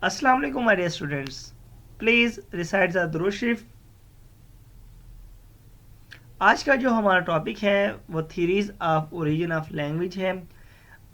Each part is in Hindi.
अस्सलाम वालेकुम my dear students, please recite the दुरूद शरीफ। आज का जो हमारा टॉपिक है वो theories of origin of language है।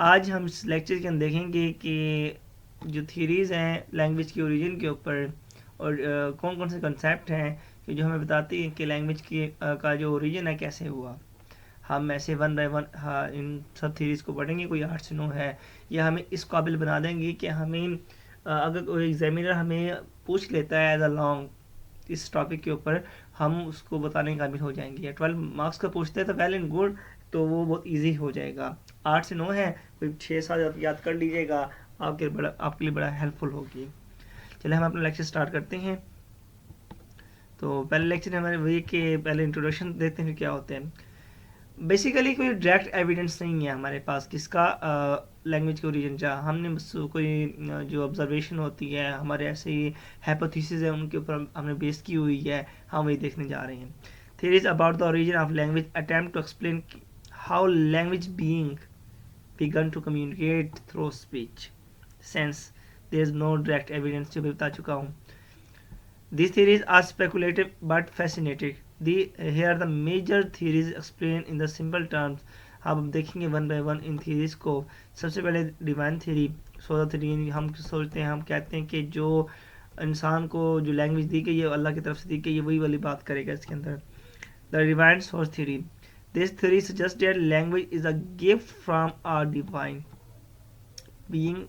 आज हम इस लेक्चर के अंदर देखेंगे कि जो थीरीज़ हैं लैंग्वेज की ओरिजिन के ऊपर और कौन कौन से कंसेप्ट हैं कि जो हमें बताती हैं कि लैंग्वेज की का जो ओरिजिन है कैसे हुआ। हम ऐसे वन बाय वन इन सब थीरीज़ को पढ़ेंगे, कोई 8 से 9 है, या हमें इस काबिल बना देंगे कि हमें अगर कोई एग्जामिनर हमें पूछ लेता है एज अ लॉन्ग इस टॉपिक के ऊपर, हम उसको बताने के काबिल हो जाएंगे। या 12 मार्क्स का पूछते हैं तो वेल एंड गुड, तो वो बहुत इजी हो जाएगा। 8 से 9 है, कोई 6 7 आप याद कर लीजिएगा, आपके लिए बड़ा हेल्पफुल होगी। चलिए हम अपना लेक्चर स्टार्ट करते हैं। तो पहले लेक्चर हमारे वही कि पहले इंट्रोडक्शन देते हैं क्या होते हैं। बेसिकली कोई डायरेक्ट एविडेंस नहीं है हमारे पास किसका लैंग्वेज के ओरिजिन का। हमने बस कोई जो ऑब्जर्वेशन होती है हमारे ऐसे ही हाइपोथेसिस है उनके ऊपर हमने बेस की हुई है, हम वही देखने जा रहे हैं। Theories about the origin of language attempt to explain how language being begun to communicate through speech since there is no direct evidence, जो भी बता चुका हूँ। These theories are speculative but fascinating. Here are the major theories explained in the simple terms. अब देखेंगे one by one in theories को। सबसे पहले डिवाइन थ्योरी, सोलर थ्योरी। हम सोचते हैं, हम कहते हैं कि जो इंसान को जो लैंग्वेज दी गई है अल्लाह की तरफ से दी गई है, वही वाली बात करेगा इसके अंदर। The divine source theory, this theory suggest that language is a gift from our divine being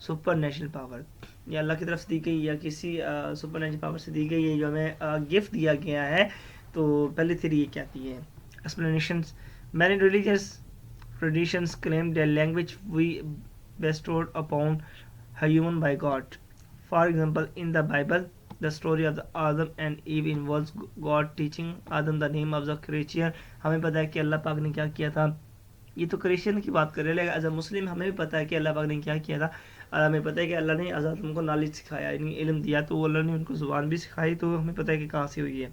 super natural power, या अल्लाह की तरफ से दी गई या किसी सुपर नेचुरल पावर से दी गई है, जो हमें गिफ्ट दिया गया है। तो पहली थ्योरी ये कहती है। Explanations, many religious traditions claim their language we bestowed upon a human by God. For example, in the Bible, the story of the Adam and Eve involves God teaching Adam the name of the creature. हमें पता है कि अल्लाह पाक ने क्या किया था। ये तो क्रिश्चियन की बात कर रहे हैं, लेकिन एज अ मुस्लिम हमें भी पता है कि अल्लाह पाक ने क्या किया था। और हमें पता है कि अल्लाह ने आज़ाद उनको नॉलेज सिखाया, यानी इल्म दिया, तो अल्लाह ने उनको ज़ुबान भी सिखाई, तो हमें पता है कि कहाँ से हुई है।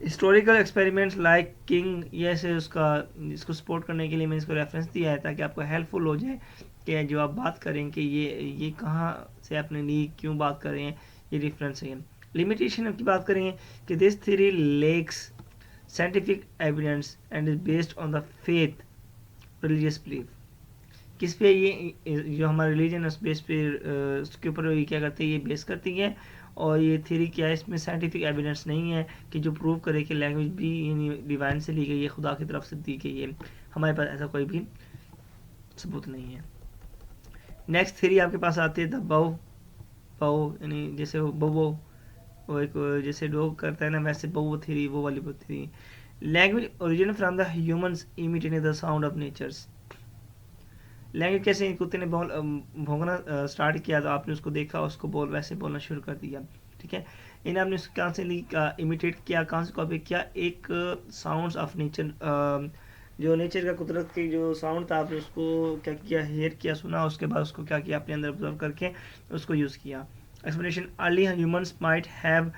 हिस्टोरिकल एक्सपेरिमेंट्स लाइक किंग, ये से उसका इसको सपोर्ट करने के लिए मैंने इसको रेफरेंस दिया है ताकि आपको हेल्पफुल हो जाए कि जो आप बात करें कि ये कहाँ से आपने ली, क्यों बात कर रहे हैं, ये रेफरेंस है। लिमिटेशन की बात करें कि this theory lacks scientific evidence and is based on the faith religious belief. किस पे ये जो हमारा रिलीजन है उस बेस पे उसके ऊपर ये क्या करती है, ये बेस करती है। और ये थ्योरी क्या है, इसमें साइंटिफिक एविडेंस नहीं है कि जो प्रूव करे कि लैंग्वेज भी डिवाइन से ली गई है, खुदा की तरफ से दी गई है। हमारे पास ऐसा कोई भी सबूत नहीं है। नेक्स्ट थ्योरी आपके पास आती है द बव बव, यानी जैसे बवो वो एक जैसे डॉग करता है ना, वैसे बवो थ्योरी, वो वाली theory. Language origin from the humans imitating the sound of natures. लैंग्वेज कैसे, कुत्ते ने भौंकना स्टार्ट किया तो आपने उसको देखा, उसको वैसे बोलना शुरू कर दिया। ठीक है, इन्हें आपने कहाँ से इमिटेट किया, कहाँ से कॉपी किया, एक साउंड्स ऑफ नेचर, जो नेचर का कुदरत की जो साउंड था, आपने उसको क्या किया, हेयर किया, सुना, उसके बाद उसको क्या किया, अपने अंदर ऑब्जर्व करके उसको यूज़ किया। Explanation, early humans might have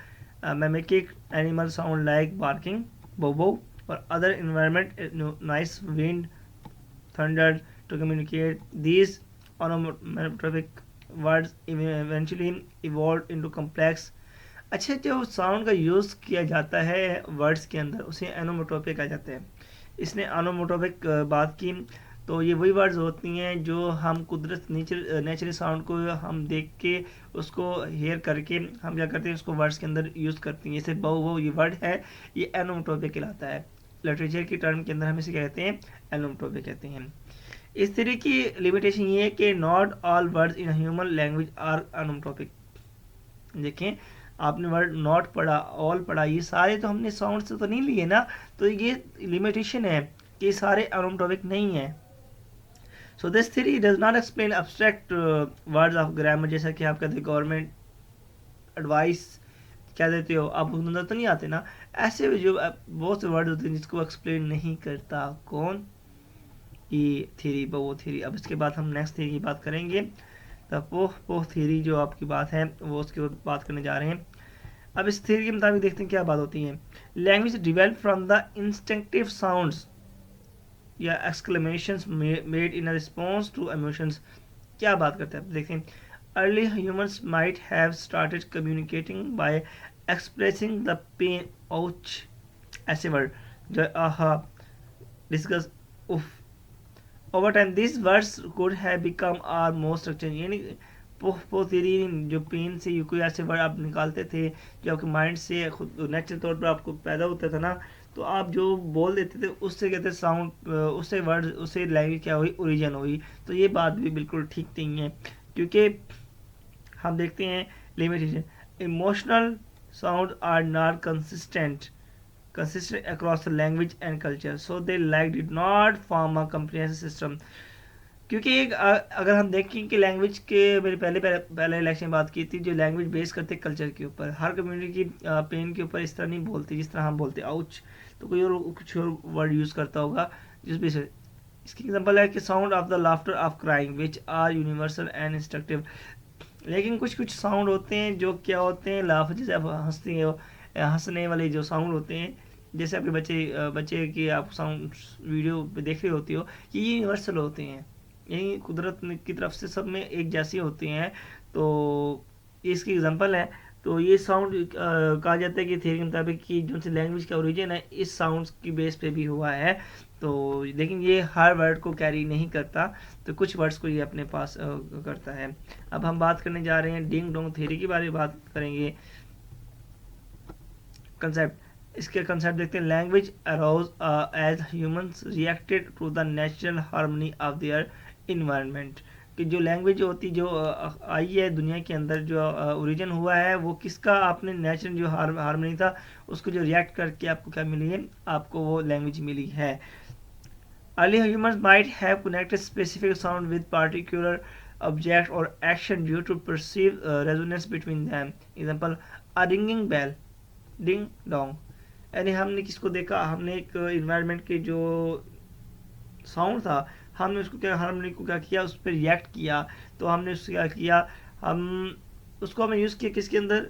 mimicked animal sound like barking, बोबो, और other environment nice wind, thunder to communicate. These onomatopoeic words eventually evolved into complex। अच्छा, जो साउंड का यूज़ किया जाता है वर्ड्स के अंदर उसे एनोमोटोपिक कहा जाता है। इसने एनोमोटोपिक बात की, तो ये वही वर्ड्स होती हैं जो हम कुदरत नेचुरल साउंड को हम देख के उसको हेयर करके हम क्या करते हैं, उसको वर्ड्स के अंदर यूज़ करते हैं। जैसे बहु ये वर्ड है, ये एनोमोटोपिक कहलाता है। लिटरेचर की टर्म के अंदर हम इसे कहते हैं एनोमोटोपिक कहते हैं। इस तरह की लिमिटेशन ये है कि not all words in human language are onomatopoeic. देखें, आपने वर्ड नॉट पढ़ा, ऑल पढ़ा, ये सारे तो हमने साउंड से तो नहीं लिए ना, तो ये लिमिटेशन है कि सारे एनोमोटोपिक नहीं है। So this theory does not explain abstract words of grammar, जैसा कि आप कहते हैं गवर्नमेंट एडवाइस क्या देते हो, आप नजर तो नहीं आते ना, ऐसे जो बहुत से वर्ड होते हैं जिसको एक्सप्लेन नहीं करता कौन, ये थ्योरी वो थ्योरी। अब इसके बाद हम नेक्स्ट थ्योरी की बात करेंगे। तो वो थ्योरी जो आपकी बात है वो उसके बाद बात करने जा रहे हैं। अब इस थ्योरी के मुताबिक देखते हैं क्या बात होती है। Language develop from the instinctive sounds या exclamations made in response to emotions. क्या बात करते हैं, देखें, early humans might have started communicating by expressing the pain, ouch, ऐसे word, जो aha, disgust, uff. Over time, these words could have become our most structured, यानी पोथीरीन, जो पेन से कोई ऐसे वर्ड आप निकालते थे जो आपके माइंड से खुद नेचुरल तौर पर आपको पैदा होता था ना, तो आप जो बोल देते थे उससे कहते साउंड, उससे वर्ड, उससे लैंग्वेज क्या हुई, ओरिजिन हुई। तो ये बात भी बिल्कुल ठीक नहीं है, क्योंकि हम देखते हैं limitation, emotional sound are not consistent across the language and culture, so they did not form a comprehensive system। क्योंकि एक अगर हम देखें कि लैंग्वेज के, मेरे पहले इलेक्शन में बात की थी, जो लैंग्वेज बेस करते कल्चर के ऊपर, हर कम्युनिटी की पेन के ऊपर इस तरह नहीं बोलती जिस तरह हम बोलते आउच, तो कोई और कुछ और वर्ड यूज़ करता होगा जिस बेस। इसकी एग्जांपल है कि sound of the laughter of crying which are universal and instructive. लेकिन कुछ कुछ साउंड होते हैं जो क्या होते हैं, लाफ, जैसे आप हंसते हैं, हंसने वाले जो साउंड होते हैं, जैसे आपके बच्चे की आप साउंड वीडियो पे देख रहे होती हो, ये यूनिवर्सल होते हैं, यही कुदरत की तरफ से सब में एक जैसे होते हैं। तो ये इसकी एग्जांपल है। तो ये साउंड कहा जाता है कि थ्योरी के मुताबिक कि जो सी लैंग्वेज का ओरिजिन है इस साउंड्स की बेस पे भी हुआ है। तो लेकिन ये हर वर्ड को कैरी नहीं करता, तो कुछ वर्ड्स को ये अपने पास करता है। अब हम बात करने जा रहे हैं डिंग डोंग थ्योरी के बारे में बात करेंगे। कंसेप्ट, इसके कंसेप्ट देखते हैं। Language arouse as humans reacted to the natural harmony of their environment, कि जो लैंग्वेज होती, जो आई है दुनिया के अंदर, जो ओरिजिन हुआ है वो किसका, आपने नेचुरल जो हार्मनी था उसको जो रिएक्ट करके आपको क्या मिली है, आपको वो लैंग्वेज मिली है। Early humans might have connected specific sound with particular object और action due to perceive resonance between them. Example, a ringing bell, ding dong, यानी हमने किसको देखा, हमने एक इन्वायरमेंट के जो साउंड था, हमने उसको क्या, हार्मनी को क्या किया, उस पर रिएक्ट किया। तो हमने उससे क्या किया, हम उसको हमें यूज़ किया किसके अंदर,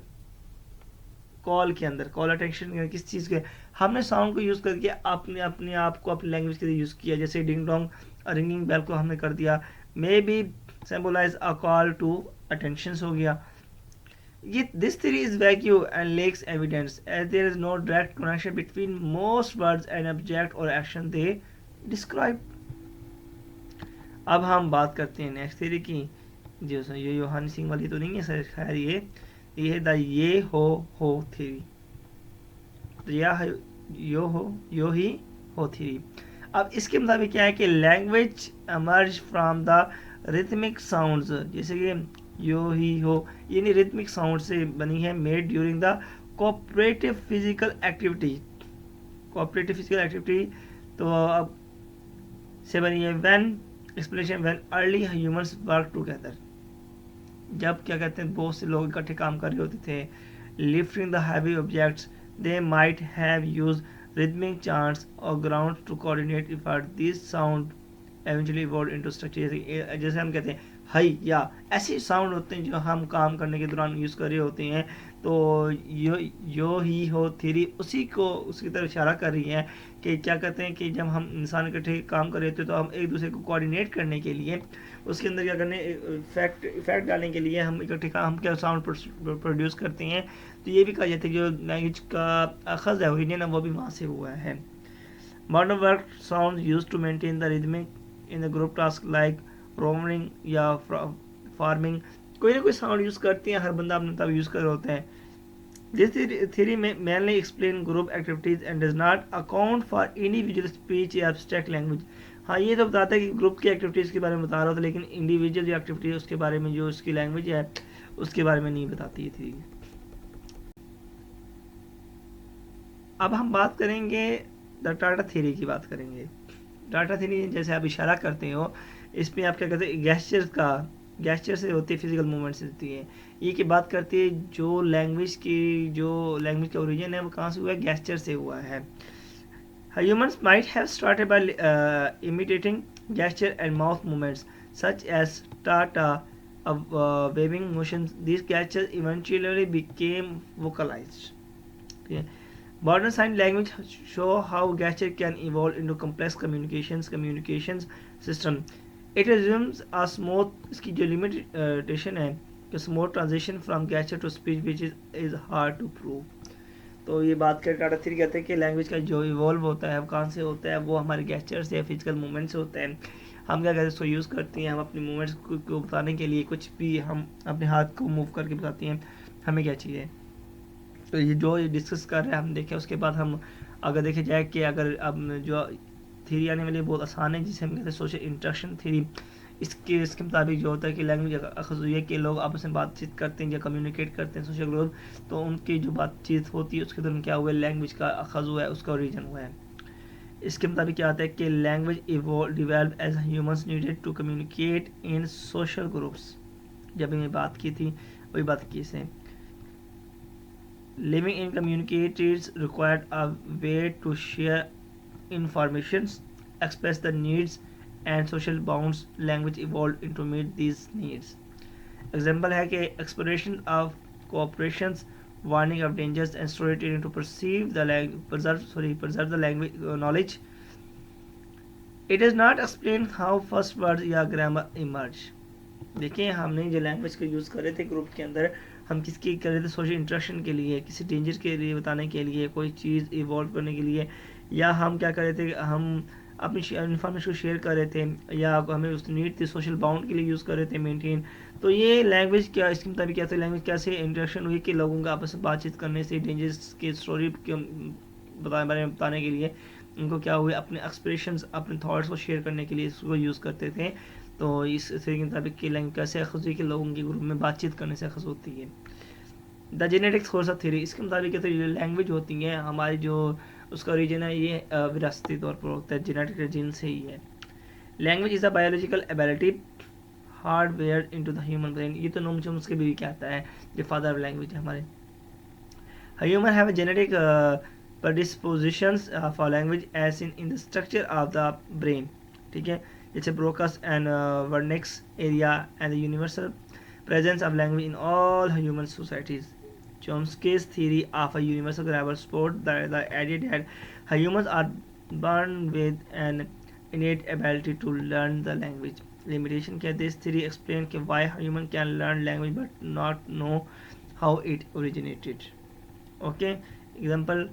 कॉल के अंदर, कॉल अटेंशन किस चीज़ के, हमने साउंड को यूज़ करके अपने अपने आप को अपनी लैंग्वेज के लिए यूज़ किया। जैसे डिंग डोंग, रिंगिंग बेल को हमने कर दिया, may be symbolize a call to attention हो गया। This theory is vague and lacks evidence, as there is no direct connection between most words and object or action they describe। अब हम बात करते हैं नेक्स्ट थ्योरी की, जो ये योहानी सिंह वाली तो नहीं है सर, खैर ये है द ये हो थ्योरी, यो ही हो थ्योरी। अब इसके मुताबिक क्या है कि language emerge from the rhythmic sounds, जैसे कि यो ही हो, यानी रिथमिक साउंड से बनी है, made during the cooperative physical activity, तो अब से बनी है when explanation when early humans work together, जब क्या कहते हैं बहुत से लोग इकट्ठे काम कर रहे होते थे, lifting the heavy objects, they might have use rhythmic charts और ground to coordinate effort, this sound eventually evolve into structure. जैसे हम कहते हैं हाई, या ऐसे साउंड होते हैं जो हम काम करने के दौरान यूज़ कर रहे होते हैं। तो यो ही हो थ्योरी उसी उसकी तरफ इशारा कर रही है कि क्या कहते हैं कि जब हम इंसान इकट्ठे काम कर रहे होते हैं तो हम एक दूसरे को कोऑर्डिनेट करने के लिए, उसके अंदर क्या करने, इफेक्ट डालने के लिए हम इकट्ठे हम क्या साउंड प्रोड्यूस करते हैं। तो ये भी कहा जाता है जो लैंग्वेज का अखज़ है ओरिजिन है वो भी वहाँ से हुआ है। Modern work sound use to maintain the rhythmic in the group task like rowing या फार्मिंग, कोई ना कोई साउंड यूज़ करते हैं, हर बंदा अपने तब यूज़ कर रहे होते हैं। This theory mainly explain group activities and does not account for individual speech या abstract language। हाँ, ये तो बताता है कि ग्रुप की एक्टिविटीज़ के बारे में बता रहा था, लेकिन इंडिविजुअल जो एक्टिविटी है उसके बारे में, जो उसकी लैंग्वेज है उसके बारे में नहीं बताती है थी। अब हम बात करेंगे द टाटा थ्योरी की बात करेंगे। टाटा थ्योरी जैसे आप इशारा करते हो, इसमें आप क्या कहते हैं, गैस्चर से होती है, फिजिकल मूवमेंट से होती है। ये की बात करती है जो लैंग्वेज का ओरिजिन है वो कहाँ से हुआ है, गैस्चर से हुआ है। Humans might have started by imitating gesture and mouth movements such as tata waving motions. These gestures eventually became vocalized। Modern sign language show how gesture can evolve into complex communications system। It assumes a smooth, इसकी जो लिमिटेशन है कि smooth transition from gesture to speech which is hard to prove. तो ये बात कर टाटा थ्री कहते हैं कि लैंग्वेज का जो इवॉल्व होता है वो कहाँ से होता है, वो हमारे गेस्चर से या फिजिकल मूवमेंट से होता है। हम क्या करते हैं, उसको यूज़ करते हैं हम अपनी मूवमेंट्स को बताने के लिए, कुछ भी हम अपने हाथ को मूव करके बताते हैं हमें क्या चाहिए। तो ये जो डिस्कस कर रहे हैं हम देखें, उसके बाद हम अगर देखे जाए कि अगर अब जो थ्योरी आने वाली बहुत आसान है, जिसे हम कहते हैं सोशल इंटरेक्शन थ्योरी। इसके मुताबिक जो होता है कि लैंग्वेज अखज़ हुई है कि लोग आपस में बातचीत करते हैं या कम्युनिकेट करते हैं सोशल ग्रुप, तो उनकी जो बातचीत होती है उसके दौरान क्या हुआ है, लैंग्वेज का अखज़ हुआ है, उसका ओरिजिन हुआ है। इसके मुताबिक क्या आता है कि language develop as humans needed to communicate in social groups. जब मैंने बात की थी वही बात की इसे, living in communities required a way to share information, express the needs and social bonds. Language evolved to meet these needs. Example है कि exploration of cooperations, warning of dangers and storytelling to preserve the language knowledge. It is not explained how first words या grammar emerge. देखिए हमने जो लैंग्वेज का यूज़ कर रहे थे ग्रुप के अंदर, हम किसकी कर रहे थे, सोशल इंटरेक्शन के लिए, किसी डेंजर के लिए बताने के लिए, कोई चीज़ इवॉल्व करने के लिए, या हम क्या कर रहे थे, हम अपनी इन्फॉर्मेशन को शेयर कर रहे थे, या हमें उस नीड थी सोशल बाउंड के लिए यूज़ कर रहे थे मेंटेन। तो ये लैंग्वेज क्या, इसके मुताबिक क्या था, लैंग्वेज कैसे इंटरेक्शन हुई कि लोगों का आपस में बातचीत करने से, डेंजर्स की स्टोरी के बारे में बताने के लिए उनको क्या हुए, अपने एक्सप्रेशंस, अपने थॉट्स को शेयर करने के लिए इसको यूज़ करते थे। तो इस के मुताबिक की लैंग्वेज कैसे अखज़ हुई कि लोगों के ग्रुप में बातचीत करने से अखज़ होती है। The genetic source of theory, इसके मुताबिक तो ये लैंग्वेज होती है हमारी जो उसका ओरिजिन है ये विरासती तौर पर होता है, जेनेटिक जीन से ही है। Language is a biological ability hardware into the human brain, ये तो नोम चोम्स्की भी कहता है, जो फादर ऑफ लैंग्वेज है हमारे। Human have genetic predispositions for language as in the structure of the brain, ठीक है, जैसे Broca's and Wernicke's area and the universal presence of language in all human societies. Chomsky's theory of a universal grammar support the idea that humans are born with an innate ability to learn the language. Limitation क्या, this theory explain कि why human can learn language but not know how it originated. Okay, example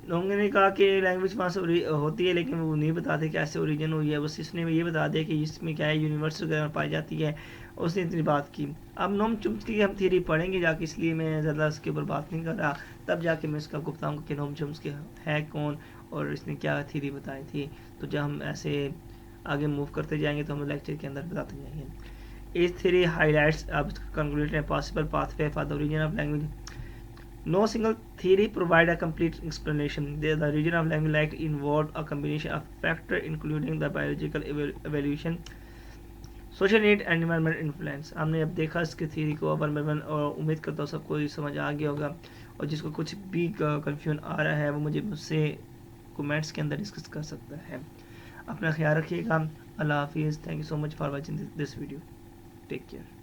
लोगों ने कहा कि लैंग्वेज वहाँ से होती है, लेकिन वो नहीं बताते कैसे ओरिजिन हुई है, बस इसने ये बता दिया कि इसमें क्या है, यूनिवर्सल ग्रामर पाई जाती है, उसने इतनी बात की। अब नोम चोम्स्की की हम थ्योरी पढ़ेंगे जाके, इसलिए मैं ज़्यादा इसके ऊपर बात नहीं कर रहा, तब जाके मैं इसका बताऊँगा कि नोम चोम्स्की है कौन और इसने क्या थ्योरी बताई थी। तो जब हम ऐसे आगे मूव करते जाएंगे तो हम लेक्चर के अंदर बताते जाएंगे। इस थ्योरी हाईलाइट्स अब conclude possible pathway for the origin of language. No single theory provide a complete explanation. The origin of language like involved a combination of factors including the biological evolution, social need and environmental influence. हमने अब देखा इसकी थ्योरी को वन बाय वन, और उम्मीद करता हूँ सबको ये समझ आ गया होगा, और जिसको कुछ भी कंफ्यूजन आ रहा है वो मुझसे कमेंट्स के अंदर डिस्कस कर सकता है। अपना ख्याल रखिएगा। अल्लाह हाफिज़। Thank you so much for watching this video. Take care.